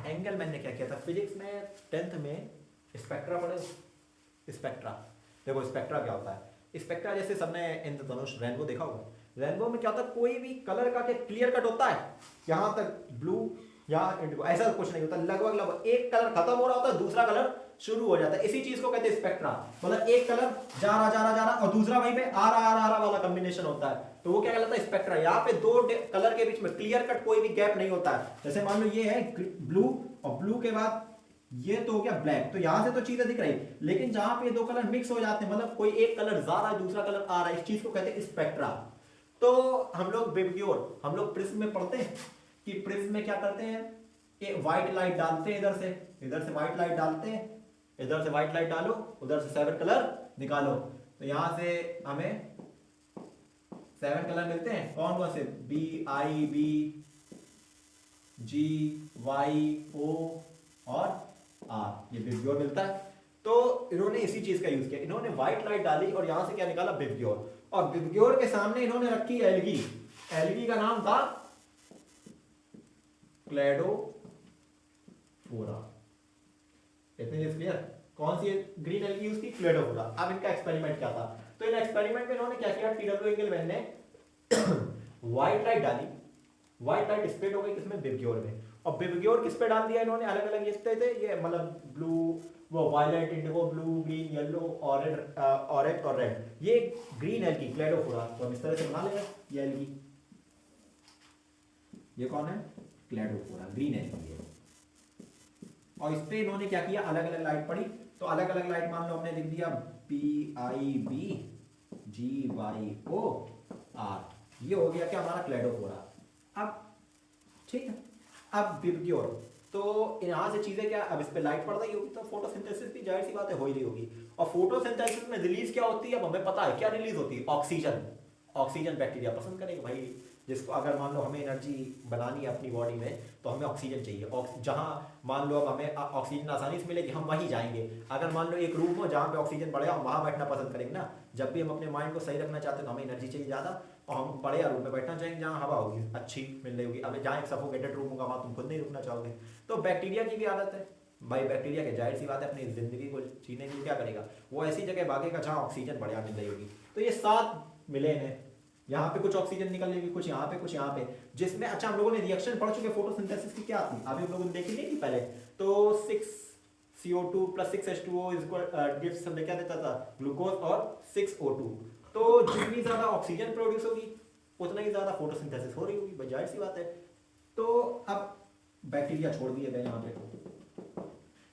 S1: एंगलमैन ने क्या किया था? फिजिक्स में 10th में स्पेक्ट्रा पढ़े? स्पेक्ट्रा, देखो स्पेक्ट्रा क्या होता है? स्पेक्ट्रा जैसे सबने इंद्रधनुष रेनबो देखा होगा। रेनबो में क्या होता है? कोई भी कलर का क्लियर कट होता है, यहां तक ब्लू या इंडिगो, ऐसा कुछ नहीं होता। लगभग लगभग एक कलर खत्म हो रहा होता है, दूसरा कलर शुरू हो जाता है। इसी चीज को कहते हैं स्पेक्ट्रा। मतलब एक कलर जा रहा और दूसरा वहीं पे आ रहा वाला कॉम्बिनेशन होता है, तो वो क्या कहलाता है? स्पेक्ट्रा। यहाँ पे दो कलर के बीच में क्लियर कट कोई भी गैप नहीं होता है। जैसे मान लो ये है ब्लू, और ब्लू के बाद ये तो हो गया ब्लैक, तो यहां से तो चीजें दिख रही, लेकिन जहां पे दो कलर मिक्स हो जाते हैं, मतलब कोई एक कलर जा रहा है दूसरा कलर आ रहा है, इस चीज को कहते हैं स्पेक्ट्रा। तो हम लोग विबग्योर, हम लोग प्रिज्म में पढ़ते हैं कि प्रिज्म में क्या करते हैं? एक व्हाइट लाइट डालते हैं, इधर से व्हाइट लाइट डालते हैं, इधर से व्हाइट लाइट डालो, उधर से 7 कलर निकालो, तो यहां से हमें 7 कलर मिलते हैं। कौन कौन से? BIB GYO और R, ये विबग्योर मिलता है। तो इन्होंने इसी चीज का यूज किया, इन्होंने व्हाइट लाइट डाली और यहां से क्या निकाला? विबग्योर। और विबग्योर के सामने इन्होंने रखी एल्गी, एल्गी का नाम था क्लेडोफोरा। इतनी चीज क्लियर? कौन सी ग्रीन एल्गी यूज की? क्लेडोफोरा। अब इनका एक्सपेरिमेंट क्या था? तो इन एक्सपेरिमेंट में इन्होंने क्या किया? TW एंगलमैन ने व्हाइट लाइट डाली, व्हाइट लाइट स्प्रेड हो गई किसमें? विबग्योर में। और विबग्योर किस पे डाल दिया इन्होंने? अलग अलग ये मतलब ब्लू, वो violet, indigo, blue, green, yellow, orange और रेड, ये ग्रीन एल्गी क्लेडोफोरा। तो हम इस तरह से बना लेंगे ये एल्गी, ये कौन है? क्लेडोफोरा, ग्रीन एल्गी है। और इस पे इन्होंने क्या किया? अलग अलग लाइट पड़ी, तो अलग अलग लाइट मान लो हमने लिख दिया PIB GYO R, ये हो गया क्या हमारा? क्लेडोफोरा। अब ठीक है, अब विबग्योर, तो यहाँ से चीजें क्या, अब इस पे लाइट पड़ रही होगी तो फोटोसिंथेसिस भी जाहिर सी बात है हो ही रही होगी। और फोटोसिंथेसिस में रिलीज क्या होती है, अब हमें पता है क्या रिलीज होती है, ऑक्सीजन। ऑक्सीजन बैक्टीरिया पसंद करेगा भाई, जिसको अगर मान लो हमें एनर्जी बनानी है अपनी बॉडी में तो हमें ऑक्सीजन चाहिए। जहाँ मान लो अब हमें ऑक्सीजन आसानी से मिलेगी हम वहीं जाएंगे। अगर मान लो एक रूम हो जहाँ पे ऑक्सीजन बढ़िया हम वहाँ बैठना पसंद करेंगे ना। जब भी हम अपने माइंड को सही रखना चाहते हैं तो हमें एनर्जी चाहिए ज़्यादा, और हम बढ़िया रूम में बैठना चाहेंगे जहाँ हवा होगी अच्छी मिल रही होगी। अब जहाँ एक सफोकेटेड रूम होगा वहाँ तुम खुद नहीं रुकना चाहोगे। तो बैक्टीरिया की भी आदत है भाई, बैक्टीरिया के जाहिर सी बात है अपनी जिंदगी को जीने के लिए क्या करेगा, वो ऐसी जगह भागेगा जहाँ ऑक्सीजन बढ़िया मिल रही होगी। तो ये 7 मिले हैं, यहाँ पे कुछ ऑक्सीजन निकलेगी, कुछ यहाँ पे कुछ यहाँ पे, जिसमें अच्छा हम लोगों ने रिएक्शन पढ़ चुके फोटोसिंथेसिस की क्या थी, अभी हम लोगों ने देखी नहीं थी पहले। तो 6CO2 + 6H2O गिव्स हमने क्या देता था, ग्लूकोज और 6O2। तो जितनी ज्यादा ऑक्सीजन प्रोड्यूस होगी उतना ही ज्यादा फोटोसिंथेसिस हो रही होगी भाई, जाहिर सी बात है। तो अब बैक्टीरिया छोड़ दिए गए यहाँ पे,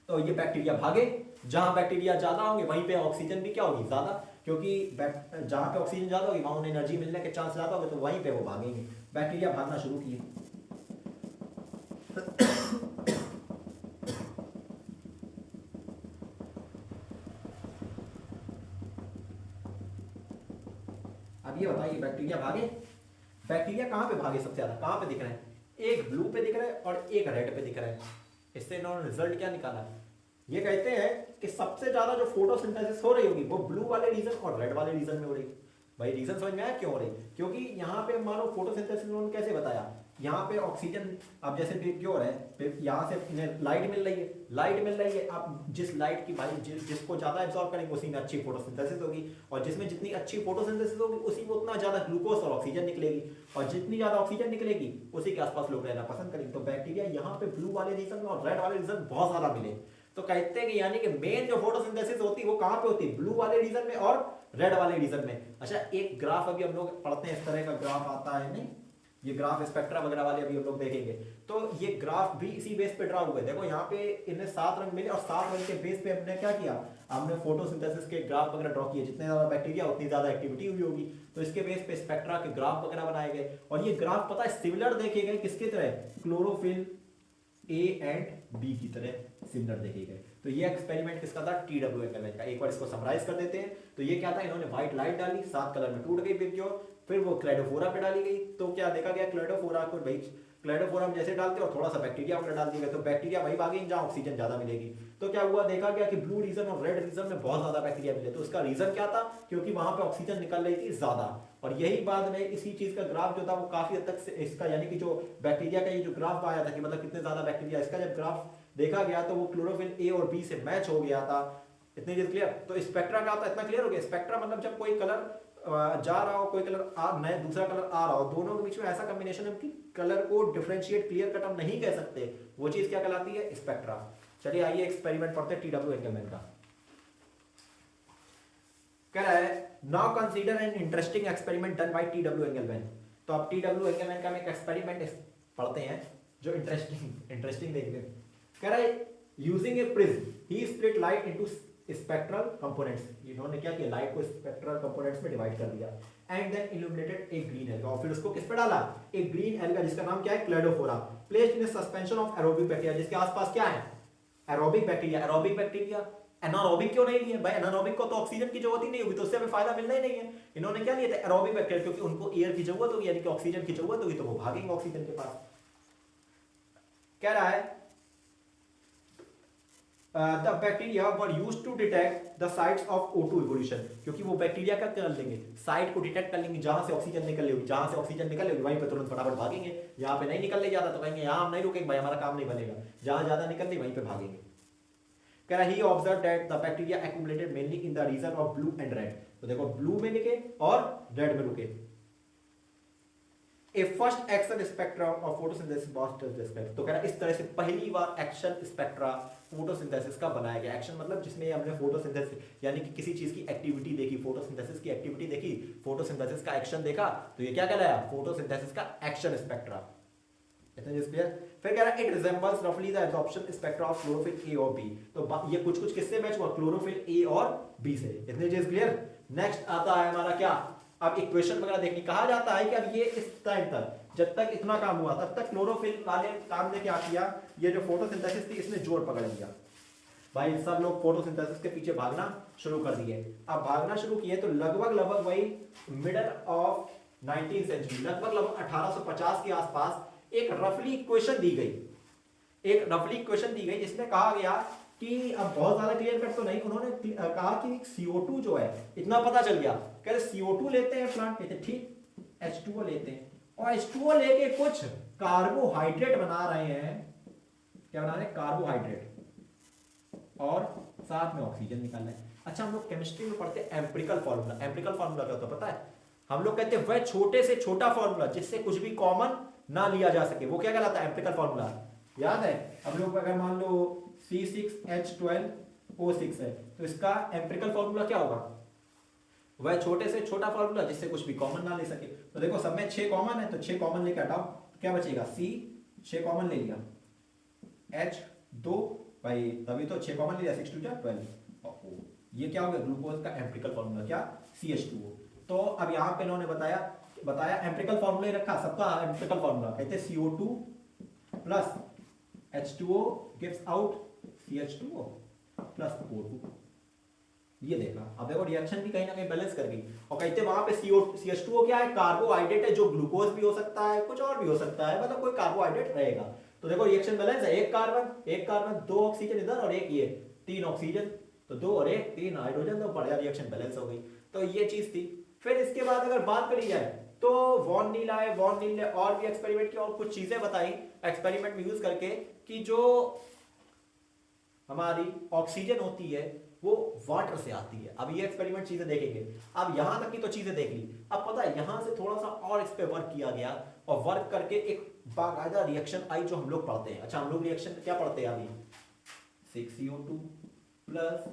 S1: तो ये बैक्टीरिया भागे, जहां बैक्टीरिया ज्यादा होंगे वहीं पे ऑक्सीजन भी क्या होगी ज्यादा, क्योंकि जहां पे ऑक्सीजन ज्यादा होगी वहां उन्हें एनर्जी मिलने के चांस ज्यादा होंगे, तो वहीं पे वो भागेंगे। बैक्टीरिया भागना शुरू किए। अब ये बताइए बैक्टीरिया भागे, बैक्टीरिया कहां पे भागे सबसे ज्यादा, कहां पे दिख रहे हैं, एक ब्लू पे दिख रहा है और एक रेड पे दिख रहा है। इससे इन्होंने रिजल्ट क्या निकाला, ये कहते हैं कि सबसे ज्यादा जो फोटोसिंथेसिस हो रही होगी वो ब्लू वाले रीजन और रेड वाले रीजन में हो रही। भाई रीजन समझ में आया क्यों हो रही, क्योंकि यहाँ पे मानो फोटोसिंथेसिस उन्होंने कैसे बताया, यहाँ पे ऑक्सीजन अब जैसे प्योर है, यहाँ से इन्हें लाइट मिल रही है, लाइट मिल रही है। अब जिस लाइट की भाई जिसको ज्यादा एब्जॉर्ब करेंगे उसी में अच्छी फोटोसिंथेसिस होगी, और जिसमें जितनी अच्छी फोटोसिंथेसिस होगी उसी में उतना ज्यादा ग्लूकोज और ऑक्सीजन निकलेगी, और जितनी ज्यादा ऑक्सीजन निकलेगी उसी के आसपास लोग रहना पसंद करेंगे। तो बैक्टीरिया यहाँ पे ब्लू वाले रीजन में और रेड वाले रीजन बहुत ज्यादा मिले। तो कहते हैं कि यानी कि मेन जो फोटोसिंथेसिस होती है वो कहां पे होती है, ब्लू वाले रीजन में और रेड वाले रीजन में। अच्छा एक ग्राफ अभी हम लोग पढ़ते हैं, इस तरह का ग्राफ आता है नहीं, ये ग्राफ स्पेक्ट्रा वगैरह वाले अभी हम लोग देखेंगे। तो ये ग्राफ भी इसी बेस पे ड्रा हुए, देखो यहाँ पे इन्हें 7 रंग मिले और 7 रंग के बेस पे हमने क्या किया, हमने फोटोसिंथेसिस के ग्राफ वगैरह ड्रॉ किए, जितने ज्यादा बैक्टीरिया उतनी ज्यादा एक्टिविटी हुई होगी, तो इसके बेस पे स्पेक्ट्रा के ग्राफ वगैरह बनाए गए। और ये ग्राफ पता है सिमिलर देखे गए किसके तरह, क्लोरोफिल A एंड B की तरह सिमिलर देखे गए। तो ये एक्सपेरिमेंट किसका था, TW एंगलमैन का। एक बार इसको समराइज कर देते हैं। तो ये क्या था, इन्होंने व्हाइट लाइट डाली, 7 कलर में टूट गई पिक्चर, फिर वो क्लेडोफोरा पे डाली गई। तो क्या देखा गया, क्लेडोफोरा को भाई क्लेडोफोरा में जैसे डालते और थोड़ा सा बैक्टीरिया वगैरह डाल दिया, तो बैक्टीरिया वही भागेंगे जहाँ ऑक्सीजन ज्यादा मिलेगी। तो क्या हुआ, देखा गया कि ब्लू रीजन और रेड रीजन में बहुत ज्यादा बैक्टीरिया मिले। तो उसका रीजन क्या था, क्योंकि वहां पे ऑक्सीजन निकल रही थी ज्यादा। और यही बाद में इसी चीज का ग्राफ जो था वो काफी हद तक से इसका यानी कि जो बैक्टीरिया का ये जो ग्राफ आया था कि मतलब कितने ज्यादा बैक्टीरिया, इसका जब ग्राफ देखा गया तो वो क्लोरोफिल A और B से मैच हो गया था। इतनी चीज क्लियर। तो स्पेक्ट्रा का था, इतना क्लियर हो गया। स्पेक्ट्रा मतलब जब कोई कलर जा रहा हो, कोई कलर नया दूसरा कलर आ रहा हो, दोनों के बीच में ऐसा कॉम्बिनेशन है कि कलर को डिफरेंशिएट क्लियर कट हम नहीं कह सकते, वो चीज क्या कहलाती है, स्पेक्ट्रा। चलिए आइए एक्सपेरिमेंट पढ़ते हैं TW एंगलमैन का। कह रहा है now consider an interesting experiment done by TW Engelmann. तो अब TW एंगलमैन का हम एक एक्सपेरिमेंट पढ़ते हैं जो इंटरेस्टिंग देखते हैं। कह रहा है यूजिंग ए प्रिज्म ही split light into spectral components. इन्होंने क्या किया, लाइट को स्पेक्ट्रल कंपोनेंट्स में डिवाइड कर दिया। And then illuminated a green alga, और फिर उसको किस पे डाला, एक ग्रीन एल्गा जिसका नाम क्या है, Cladophora. Placed in A suspension of aerobic bacteria, जिसके आसपास क्या है, aerobic bacteria. Aerobic bacteria anaerobic क्यों नहीं लिया भाई, एनारोबिक को तो ऑक्सीजन की जरूरत ही नहीं होगी, तो उससे हमें फायदा मिलना ही नहीं है। इन्होंने क्या लिया था, एरोबिक बैक्टीरिया, क्योंकि उनको एयर की जरूरत होगी यानी कि ऑक्सीजन की जरूरत होगी, तो वो भागेंगे ऑक्सीजन के पास। कह रहा है the bacteria were used to detect the sites of O2 evolution, क्योंकि वो बैक्टीरिया का कर लेंगे, साइट को डिटेक्ट कर लेंगे, जहां से ऑक्सीजन निकल रही होगी, जहां से ऑक्सीजन निकल रही होगी वहीं पे तुरंत फटाफट भागेंगे। यहाँ पे नहीं निकल रही ज्यादा तो कहेंगे यहाँ हम नहीं रुकेंगे भाई, हमारा काम नहीं बनेगा। जहां ज्यादा निकल रही वहीं पे भागेंगे। कह रहा he observed that the bacteria accumulated mainly in the region of blue and red। तो देखो ब्लू में निके और रेड में रुके। A first action spectra of photosynthesis was described। तो कह रहा इस तरह से पहली बार एक्शन स्पेक्ट्रा फोटोसिंथेसिस का बनाया गया। एक्शन मतलब जिसमें हमने फोटोसिंथेसिस यानी कि किसी चीज की एक्टिविटी देखी, फोटोसिंथेसिस की एक्टिविटी देखी, फोटोसिंथेसिस का एक्शन देखा, तो ये क्या कहलाया, फोटोसिंथेसिस का एक्शन स्पेक्ट्रा। इतना चीज क्लियर। फिर कह रहा है इट रिजेंबल्स रफली the absorption spectra of chlorophyll A और B। तो ये कुछ कुछ किससे मैच हुआ, क्लोरोफिल A और B से। इतनी चीज क्लियर। नेक्स्ट आता है हमारा क्या, अब इक्वेशन वगैरह देखनी। कहा जाता है कि अब ये इस टाइम तक जब तक इतना काम हुआ तब तक क्लोरोफिल वाले काम ने क्या किया, ये जो फोटोसिंथेसिस थी इसने जोर पकड़ लिया। भाई सब लोग फोटोसिंथेसिस के पीछे भागना शुरू कर दिए। अब भागना शुरू किए तो लगभग वही मिडल ऑफ 19th सेंचुरी, लगभग 1850 के आसपास एक रफली इक्वेशन दी गई, जिसमें कहा गया कि अब बहुत ज्यादा क्लियर कट तो नहीं, उन्होंने कहा कि CO2 जो है इतना पता चल गया, कह रहे CO2 लेते हैं प्लांट, कहते ठीक, H2O लेते हैं और H2O लेके कुछ कार्बोहाइड्रेट बना रहे हैं। क्या बना रहे हैं? कार्बोहाइड्रेट, और साथ में ऑक्सीजन निकाल रहे हैं। अच्छा, हम लोग केमिस्ट्री में पढ़ते हैं एम्पिरिकल फार्मूला। एम्पिरिकल फार्मूला क्या होता है पता है? हम लोग कहते हैं वह छोटे से छोटा फार्मूला जिससे कुछ भी कॉमन ना लिया जा सके, वो क्या कहलाता है? Empirical formula. याद है? हम लोग अगर मान लो C6H12O6 है तो इसका एम्पिरिकल फार्मूला क्या होगा? वह छोटे से छोटा फार्मूला जिससे कुछ भी कॉमन ना ले सके। तो देखो सब में 6 कॉमन है, तो 6 कॉमन लेके हटाओ, क्या बचेगा? C 6 कॉमन ले लिया, H2 भाई तभी तो 6 कॉमन ले लिया, 6 2 12। ये क्या हो गया? ग्लूकोज का एम्पिरिकल फार्मूला, क्या? CH2O। तो अब यहाँ पे इन्होंने बताया एम्पिरिकल फार्मूला ही रखा, सबका एम्पिरिकल फार्मूला, कहते हैं CO2 plus H2O gives out CH2O plus O2। ये देखा, अब देखो रिएक्शन भी कहीं ना कहीं बैलेंस कर गई। और कहते हैं वहां पे CH2O क्या है? कार्बोहाइड्रेट है, जो ग्लूकोज भी हो सकता है, कुछ और भी हो सकता है, मतलब कोई कार्बोहाइड्रेट रहेगा। तो देखो रिएक्शन बैलेंस है, एक कार्बन 2 ऑक्सीजन इधर और एक ये 3 ऑक्सीजन, तो 2 और 1 3 हाइड्रोजन, तो बढ़िया रिएक्शन बैलेंस हो गई। तो ये चीज थी। फिर इसके बाद अगर बात करी जाए तो वॉन नील आए, वॉन नील ने और भी एक्सपेरिमेंट किया और कुछ चीजें बताई एक्सपेरिमेंट में यूज करके कि जो हमारी ऑक्सीजन होती है वो वाटर से आती है। अब ये एक्सपेरिमेंट चीजें देखेंगे। अब यहां तक की तो चीजें देख ली, अब पता है यहां से थोड़ा सा और इस पे वर्क किया गया और वर्क करके एक बाकायदा रिएक्शन आई जो हम लोग पढ़ते हैं। अच्छा, हम लोग रिएक्शन क्या पढ़ते हैं अभी? 6CO2 प्लस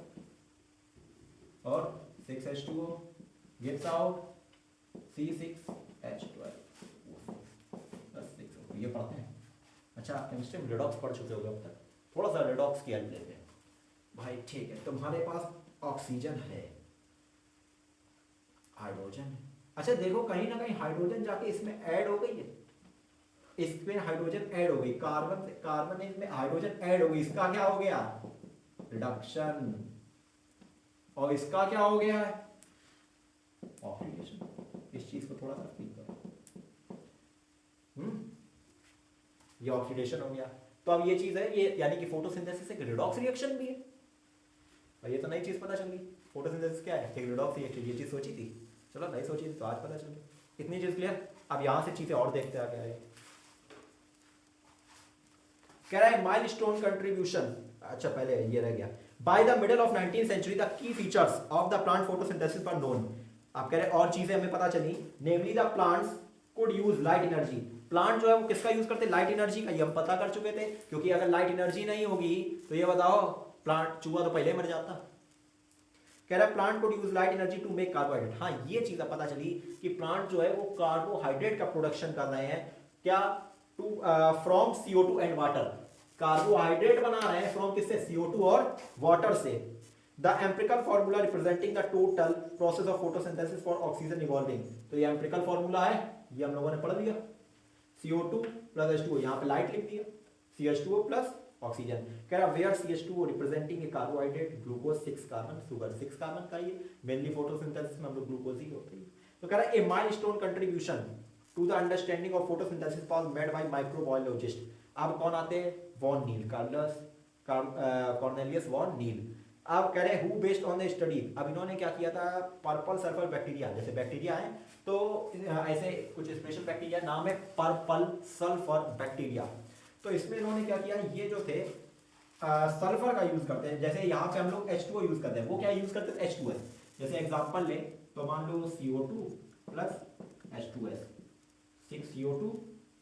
S1: और 6H2O gives out C6H12 plus 6O2, ये पढ़ते हैं। अच्छा, केमिस्ट्री में रेडॉक्स पढ़ चुके होगे अब तक, थोड़ा सा रेडॉक्स की हेल्प लेते हैं। भाई ठीक है, तुम्हारे पास ऑक्सीजन है, हाइड्रोजन है। अच्छा देखो, कहीं ना कहीं हाइड्रोजन जाके इसमें ऐड हो गई है, इसमें हाइड्रोजन ऐड हो गई, कार्बन इसमें हाइड्रोजन ऐड हो गई, इसका क्या हो गया? रिडक्शन। और इसका क्या हो गया है? ऑक्सीडेशन। इस चीज को थोड़ा सा फील करो, ये ऑक्सीडेशन हो गया। तो अब ये चीज है, ये यानी कि फोटोसिंथेसिस एक रिडॉक्स रिएक्शन भी है। और ये तो नई चीज पता चल गई, फोटोसिंथेसिस क्या है? एक रिडॉक्स रिएक्शन। ये चीज सोची थी, चलो नहीं सोची थी तो आज पता चल गई। इतनी चीज क्लियर। अब यहां से चीजें और देखते हैं क्या है। कह रहा है माइलस्टोन कंट्रीब्यूशन। अच्छा पहले ये रह गया। By the middle of 19th century the key features of the plant photosynthesis were known. आप कह रहे और चीजें हमें पता चली, namely the plants could use light energy. Plant जो है वो किसका यूज करते हैं? लाइट एनर्जी का। ये हम पता कर चुके थे, क्योंकि अगर लाइट एनर्जी नहीं होगी तो ये बताओ प्लांट, चूहा तो पहले मर जाता। कह रहा है plant could use light energy to make carbohydrate. हाँ, ये चीज पता चली कि प्लांट जो है वो कार्बोहाइड्रेट का प्रोडक्शन कर रहे हैं। क्या? To from CO2 and water. Carbohydrate बना रहे हैं फ्रॉम किससे? CO2 और वाटर से। The empirical formula representing the total process of photosynthesis for oxygen evolving. तो ये एम्पिरिकल फॉर्मूला है, ये हम लोगों ने पढ़ लिया। CO2 प्लस H2O, यहाँ पे लाइट लिख दिया, CH2O प्लस ऑक्सीजन। कह रहा where CH2O representing a carbohydrate, glucose 6 carbon, sugar 6 carbon का। ये मेनली फोटोसिंथेसिस में हम लोग ग्लूकोज ही होते हैं। तो कह रहा है a milestone contribution to the understanding of photosynthesis was made by microbiologist. अब कौन आते हैं? Von Niel, Cornelius von Niel. अब कह रहे हैं who based on the study. अब इन्होंने क्या किया था? पर्पल सल्फर बैक्टीरिया, जैसे बैक्टीरिया है तो ऐसे कुछ स्पेशल बैक्टीरिया, नाम है पर्पल सल्फर बैक्टीरिया। तो इसमें इन्होंने क्या किया? ये जो थे सल्फर का यूज करते हैं। जैसे यहाँ पे हम लोग H2O यूज करते हैं, वो क्या यूज करते हैं? H2S। जैसे एग्जांपल ले तो मान लो CO2 plus H2S, 6CO2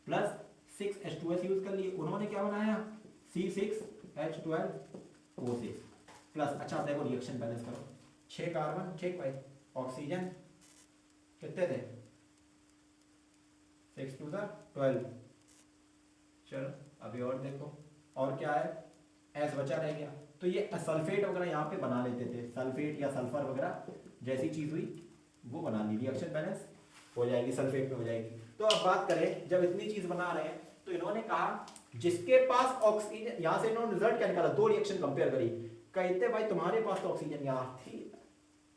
S1: plus 6H2S use कर लिए। उन्होंने क्या बनाया? C6H12O6 plus. अच्छा देखो रिएक्शन बैलेंस करो, 6 कार्बन, ठीक भाई, ऑक्सीजन कितने थे? 6 2 12। चलो अभी और देखो, और क्या है? S बचा रह गया। तो ये सल्फेट वगैरह यहाँ पे बना लेते थे, सल्फेट या सल्फर वगैरह जैसी चीज हुई वो बना ली। रिएक्शन बैलेंस हो जाएगी, सल्फेट में हो जाएगी। तो अब बात करें, जब इतनी चीज बना रहे हैं तो इन्होंने कहा जिसके पास ऑक्सीजन, यहां से इन्होंने रिजल्ट क्या निकाला, दो रिएक्शन कंपेयर करी, कहते भाई तुम्हारे पास तो ऑक्सीजन यहाँ थी,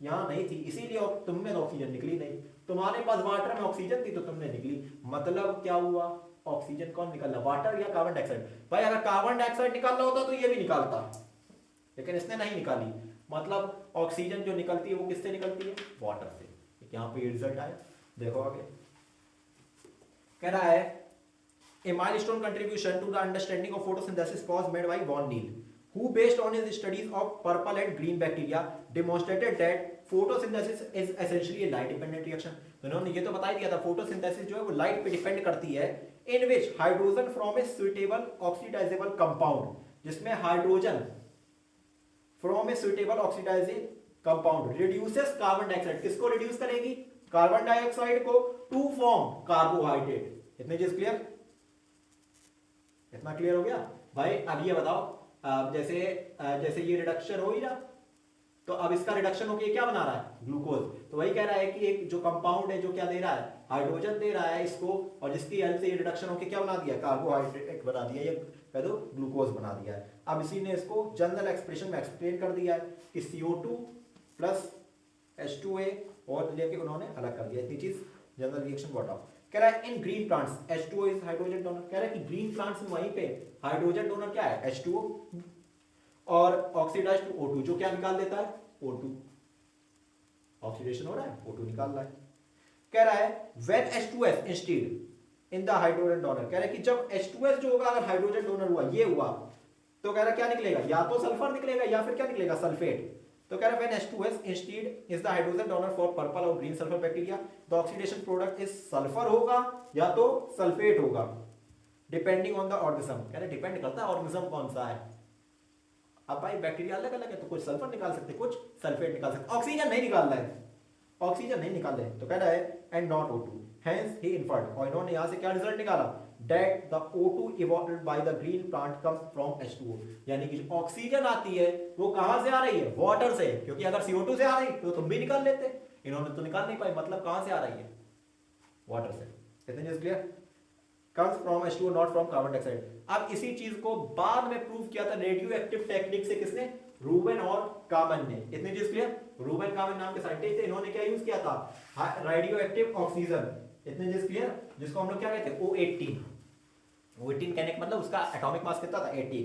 S1: यहाँ नहीं थी, इसीलिए तुम में ऑक्सीजन निकली नहीं, तुम्हारे पास वाटर में ऑक्सीजन थी तो तुमने निकली। मतलब क्या हुआ, ऑक्सीजन कौन निकाला, वाटर या कार्बन डाइऑक्साइड। भाई अगर कार्बन डाइऑक्साइड निकालना होता तो ये भी निकालता, लेकिन इसने नहीं निकाली। मतलब ऑक्सीजन जो निकलती है वो किससे निकलती है, वाटर से। यहाँ पे रिजल्ट आया, देखो आगे कह रहा है a milestone contribution to the understanding of photosynthesis was made by von Neal, who based on his studies of purple and green bacteria demonstrated that photosynthesis is essentially a light dependent reaction। तो इन्होंने ये तो बता ही दिया था photosynthesis जो है वो लाइट पे डिपेंड करती है, in which hydrogen from a suitable oxidizable compound, जिसमें hydrogen from a suitable oxidizing compound reduces carbon dioxide, किसको रिड्यूस करेगी, कार्बन डाइऑक्साइड को, टू फॉर्म कार्बोहाइड्रेट। इतने चीज क्लियर, इतना क्लियर हो गया भाई। अब ये बताओ जैसे ये रिडक्शन हो ही ना, तो अब इसका रिडक्शन होके क्या बना रहा है, ग्लूकोज। तो वही कह रहा है कि एक जो कंपाउंड है जो क्या दे रहा है, हाइड्रोजन दे रहा है इसको, और जिसकी हेल्प से ये रिडक्शन होके क्या बना दिया, कार्बोहाइड्रेट बना दिया, ये कह दो ग्लूकोज बना दिया है। अब इसी ने इसको जनरल एक्सप्रेशन में एक्सप्लेन कर दिया है कि CO2 प्लस H2A और लेके उन्होंने अलग कर दिया, इतनी चीज जनरल रिएक्शन बताओ। कह रहा है in green plants H2O is hydrogen donor, कह रहा है कि ग्रीन प्लांट्स में वहीं पे हाइड्रोजन डोनर क्या है, H2O, और ऑक्सीडाइज टू O2 जो क्या निकाल देता है, O2, ऑक्सीडेशन हो रहा है O2 निकाल रहा है। कह रहा है when H2S instead in the hydrogen donor, कह रहा है कि जब H2S जो होगा अगर हाइड्रोजन डोनर हुआ, ये हुआ, तो कह रहा है क्या निकलेगा, या तो सल्फर निकलेगा या फिर क्या निकलेगा, सल्फेट। तो कह रहा है when H2S instead is the hydrogen donor for purple और green sulfur bacteria, the oxidation product is sulfur होगा या तो सल्फेट होगा, depending on the organism। कह रहे डिपेंड करता है ऑर्गेनिज्म कौन सा है। अब भाई बैक्टीरिया अलग अलग है तो कुछ सल्फर निकाल सकते, कुछ सल्फेट निकाल सकते, ऑक्सीजन नहीं निकाल रहा है, ऑक्सीजन नहीं निकाल रहे। तो कह रहा है and not O2, hence he inferred, और इन्होंने यहां से क्या रिजल्ट निकाला, that the O2 evolved by the green plant comes from H2O, यानी कि जो ऑक्सीजन आती है वो कहां से आ रही है, वाटर से, क्योंकि अगर CO2 से आ रही तो तुम भी निकाल लेते, इन्होंने तो निकाल नहीं पाई, मतलब कहां से आ रही है, वाटर से। इतने चीज clear, comes from H2O not from carbon dioxide। अब इसी चीज को बाद में प्रूव किया था रेडियो एक्टिव टेक्निक से, किसने, रूबेन और कामन ने। इतनी चीज क्लियर, रूबेन कामन नाम के साइंटिस्ट थे, इन्होंने क्या यूज किया था, रेडियो एक्टिव ऑक्सीजन। इतनी चीज क्लियर, जिसको हम लोग क्या कहते हैं, O18। O18 कहने का मतलब उसका एटॉमिक मास कितना था, 18।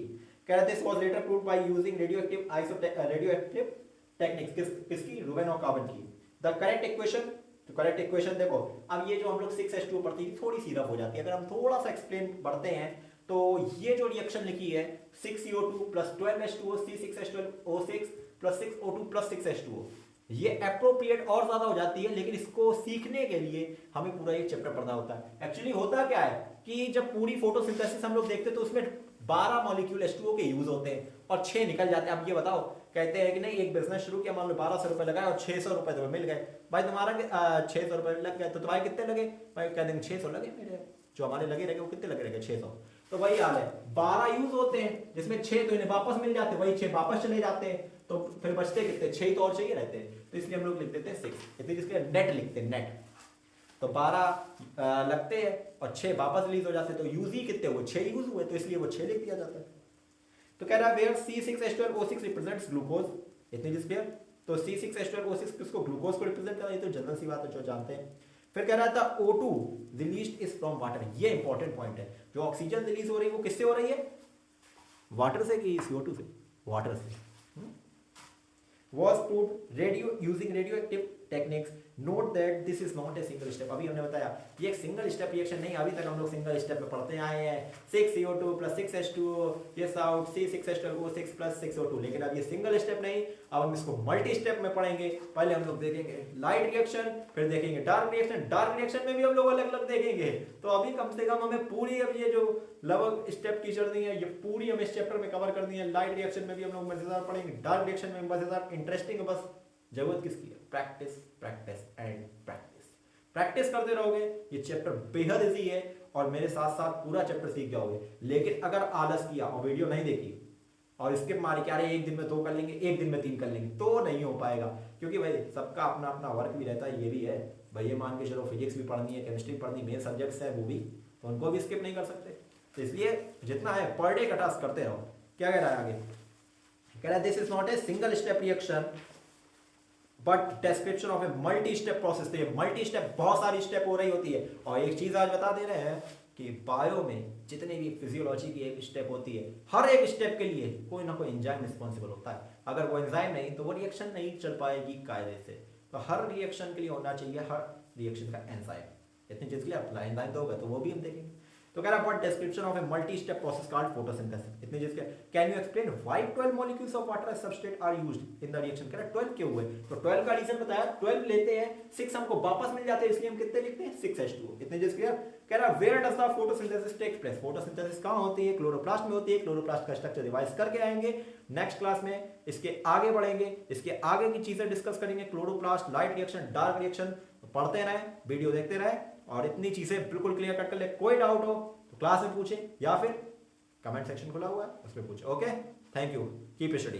S1: कह रहे this was later proved by using radioactive techniques, किसकी, रूबेन और कार्बन की। द करेक्ट इक्वेशन, तो करेक्ट इक्वेशन देखो, अब ये जो हम लोग 6H2 पढ़ती थी थोड़ी सी रफ हो जाती है, अगर हम थोड़ा सा एक्सप्लेन बढ़ते हैं तो ये जो रिएक्शन लिखी है 6CO2 plus 12H2O C6H12O6 plus 6O2 plus 6H2O, ये अप्रोप्रिएट और ज्यादा हो जाती है, लेकिन इसको सीखने के लिए हमें पूरा ये चैप्टर पढ़ना होता है। एक्चुअली होता क्या है कि जब पूरी फोटोसिंथेसिस हम लोग देखते हैं तो उसमें 12 मॉलिक्यूल H2O के यूज होते हैं और 6 निकल जाते हैं। अब ये बताओ, कहते हैं कि नहीं एक बिजनेस शुरू किया, मान लो 1200 रुपए लगाए और 600 रुपए तुम्हें मिल गए, भाई तुम्हारा 600 रुपए लग गए, तो तुम्हारे कितने लगे, भाई कह देंगे 600 लगे, मेरे जो हमारे लगे रहेंगे वो कितने लगे रहेंगे, 600। तो वही हाल है, 12 यूज होते हैं जिसमें 6 तो इन्हें वापस मिल जाते हैं, वही 6 वापस चले जाते हैं, तो फिर बचते कितने, 6 तो और चाहिए रहते हैं, तो इसलिए हम लोग लिख देते हैं 6। इतनी जिसके नेट लिखते हैं, नेट। तो 12 लगते हैं और 6 वापस रिलीज हो जाते हैं, तो यूज ही कितने हुए, 6 यूज हुए, तो इसलिए वो 6 लिख दिया जाता है। तो कह रहा है वेयर C6H12O6 रिप्रेजेंट्स ग्लूकोज, इतनी जिस पे, तो C6H12O6 किसको, ग्लूकोज को रिप्रेजेंट कर रहा है, ये तो जनरल सी बात है जो जानते हैं। फिर कह रहा था O2 released is from water, ये इंपॉर्टेंट पॉइंट है, जो ऑक्सीजन रिलीज हो रही है वो किससे हो रही है, वाटर से कि CO2 से, वाटर से। Was proved using radioactive techniques। Note that this is not a single step। अभी हमने बताया ये एक सिंगल स्टेप रिएक्शन नहीं, अभी तक हम लोग सिंगल स्टेप में पढ़ते आए हैं, 6CO2 plus 6H2O, yes out C6H12O6 plus 6O2, लेकिन अब ये सिंगल स्टेप नहीं, अब हम इसको मल्टी स्टेप में पढ़ेंगे। पहले हम लोग देखेंगे लाइट रिएक्शन, फिर देखेंगे डार्क रिएक्शन, डार्क रिएक्शन में भी हम लोग अलग अलग देखेंगे। तो अभी कम से कम हमें पूरी अब ये जो लगभग स्टेप की जर्नी है ये पूरी हम इस चैप्टर में कवर कर दी है। लाइट रिएक्शन में भी हम लोग मजेदार पढ़ेंगे, डार्क रिएक्शन में मजेदार इंटरेस्टिंग, बस जरूरत किसकी है, practice practice and practice. Practice करते रहोगे, ये चैप्टर बेहद इजी है और मेरे साथ साथ पूरा चैप्टर सीख जाओगे। लेकिन अगर आलस किया और वीडियो नहीं देखी और स्किप मारे कि अरे एक दिन में 2 कर लेंगे, एक दिन में 3 कर लेंगे, तो नहीं हो पाएगा। क्योंकि भाई सबका अपना अपना वर्क भी रहता है, ये भी है भाई। ये मान के चलो फिजिक्स भी पढ़नी है, केमिस्ट्री पढ़नी, मेन सब्जेक्ट्स है वो भी, तो उनको भी स्किप नहीं कर सकते। तो इसलिए जितना है पर डे का टास्क करते रहो। क्या कह रहा है आगे, कह रहा है this is not a single step reaction but description of a multi step process. तो ये मल्टी स्टेप, बहुत सारी स्टेप हो रही होती है। और एक चीज आज बता दे रहे हैं कि बायो में जितने भी फिजियोलॉजी की एक स्टेप होती है, हर एक स्टेप के लिए कोई ना कोई एंजाइम रिस्पॉन्सिबल होता है। अगर वो एंजाइम नहीं तो वो रिएक्शन नहीं चल पाएगी कायदे से। तो हर रिएक्शन के लिए होना चाहिए हर रिएक्शन का एंजाइम। इतनी चीज के लिए अप्लाई एंजाइम तो होगा, तो वो भी हम देखेंगे। तो कह रहा है description of a multi step process called photosynthesis. इतने चीज के can you explain why 12 molecules of water as substrate are used in the reaction. कह रहा है 12 क्यों हुए, तो 12 का रीजन बताया। 12 लेते हैं, 6 हमको वापस मिल जाते हैं, इसलिए हम कितने लिखते हैं 6H2O। इतने चीज क्लियर। कह रहा है where does the photosynthesis take place. Photosynthesis कहां होती है, क्लोरोप्लास्ट में होती है। क्लोरोप्लास्ट का स्ट्रक्चर रिवाइज करके आएंगे नेक्स्ट क्लास में, इसके आगे बढ़ेंगे, इसके आगे की चीजें डिस्कस करेंगे। Chloroplast, light reaction, dark reaction, पढ़ते रहे, वीडियो देखते रहे और इतनी चीजें बिल्कुल क्लियर कट कर ले। कोई डाउट हो तो क्लास में पूछे या फिर कमेंट सेक्शन खुला हुआ है उसमें पूछे। Okay, thank you, keep study.